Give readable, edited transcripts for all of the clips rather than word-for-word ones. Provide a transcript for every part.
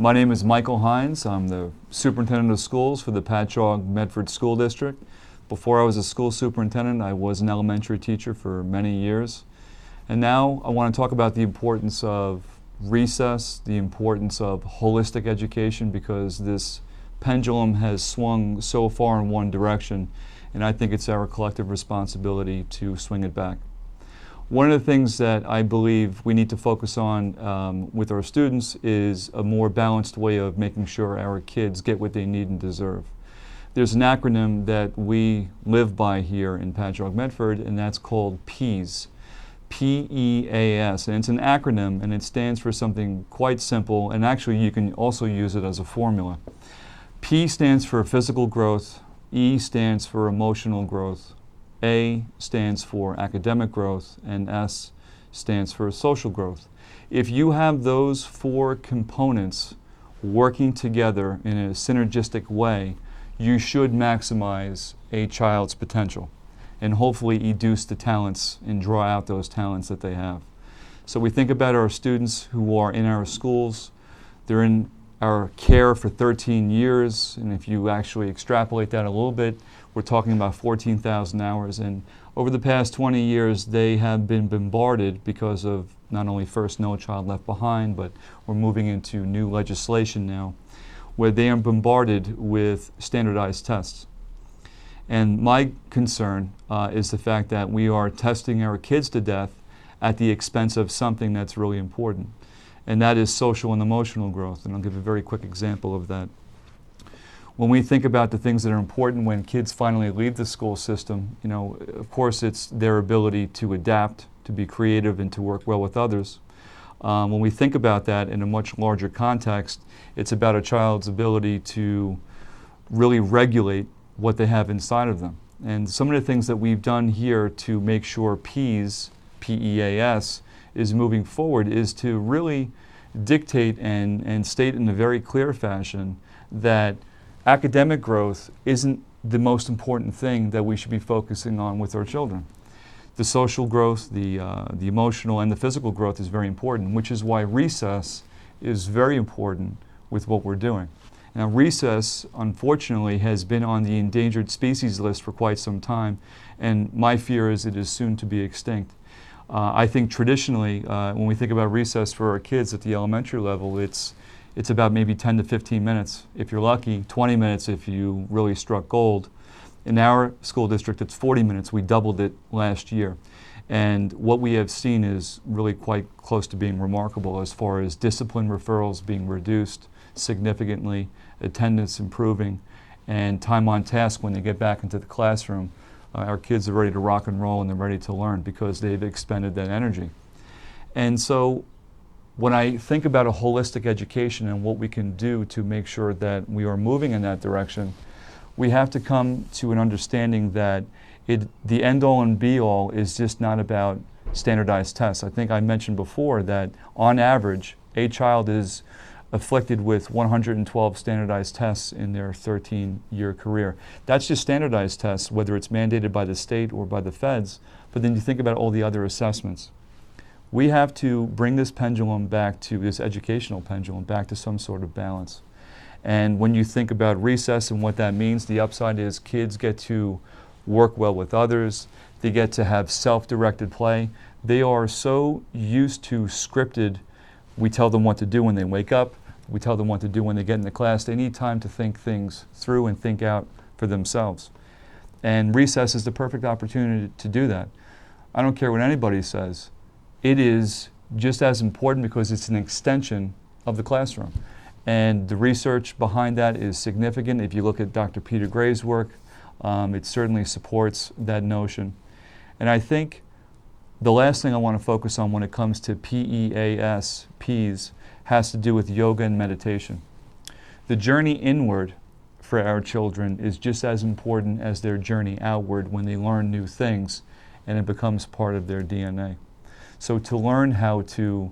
My name is Michael Hynes. I'm the Superintendent of Schools for the Patchogue Medford School District. Before I was a school superintendent, I was an elementary teacher for many years. And now I want to talk about the importance of recess, the importance of holistic education, because this pendulum has swung so far in one direction, and I think it's our collective responsibility to swing it back. One of the things that I believe we need to focus on with our students is a more balanced way of making sure our kids get what they need and deserve. There's an acronym that we live by here in Patchogue Medford, and that's called PEAS. P-E-A-S, and it's an acronym, and it stands for something quite simple, and actually you can also use it as a formula. P stands for physical growth, E stands for emotional growth, A stands for academic growth, and S stands for social growth. If you have those four components working together in a synergistic way, you should maximize a child's potential and hopefully educe the talents and draw out those talents that they have. So we think about our students who are in our schools. They're in our care for 13 years, and if you actually extrapolate that a little bit, we're talking about 14,000 hours. And over the past 20 years, they have been bombarded because of not only first No Child Left Behind, but we're moving into new legislation now, where they are bombarded with standardized tests. And my concern is the fact that we are testing our kids to death at the expense of something that's really important, and that is social and emotional growth. And I'll give a very quick example of that. When we think about the things that are important when kids finally leave the school system, of course it's their ability to adapt, to be creative, and to work well with others. When we think about that in a much larger context, it's about a child's ability to really regulate what they have inside of them. And some of the things that we've done here to make sure PEAS, P-E-A-S, is moving forward is to really dictate and state in a very clear fashion that academic growth isn't the most important thing that we should be focusing on with our children. The social growth, the emotional, and the physical growth is very important, which is why recess is very important with what we're doing. Now, recess, unfortunately, has been on the endangered species list for quite some time, and my fear is it is soon to be extinct. I think traditionally, when we think about recess for our kids at the elementary level, it's about maybe 10 to 15 minutes. If you're lucky, 20 minutes if you really struck gold. In our school district, it's 40 minutes. We doubled it last year. And what we have seen is really quite close to being remarkable as far as discipline referrals being reduced significantly, attendance improving, and time on task when they get back into the classroom. Our kids are ready to rock and roll and they're ready to learn because they've expended that energy. And so when I think about a holistic education and what we can do to make sure that we are moving in that direction, we have to come to an understanding that the end-all and be-all is just not about standardized tests. I think I mentioned before that on average, a child is afflicted with 112 standardized tests in their 13-year career. That's just standardized tests, whether it's mandated by the state or by the feds, but then you think about all the other assessments. We have to bring this pendulum back to, this educational pendulum, back to some sort of balance. And when you think about recess and what that means, the upside is kids get to work well with others, they get to have self-directed play. They are so used to scripted, we tell them what to do when they wake up, we tell them what to do when they get in the class. They need time to think things through and think out for themselves. And recess is the perfect opportunity to do that. I don't care what anybody says. It is just as important because it's an extension of the classroom. And the research behind that is significant. If you look at Dr. Peter Gray's work, it certainly supports that notion. And I think the last thing I want to focus on when it comes to PEAS, PEAS, has to do with yoga and meditation. The journey inward for our children is just as important as their journey outward when they learn new things and it becomes part of their DNA. So to learn how to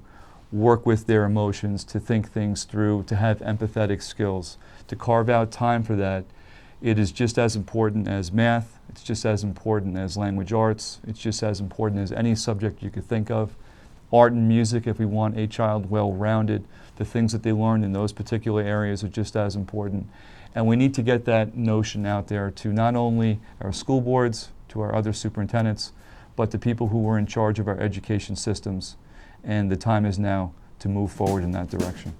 work with their emotions, to think things through, to have empathetic skills, to carve out time for that, it is just as important as math, it's just as important as language arts, it's just as important as any subject you could think of. art and music, if we want a child well-rounded, the things that they learn in those particular areas are just as important. And we need to get that notion out there to not only our school boards, to our other superintendents, but to people who are in charge of our education systems. And the time is now to move forward in that direction.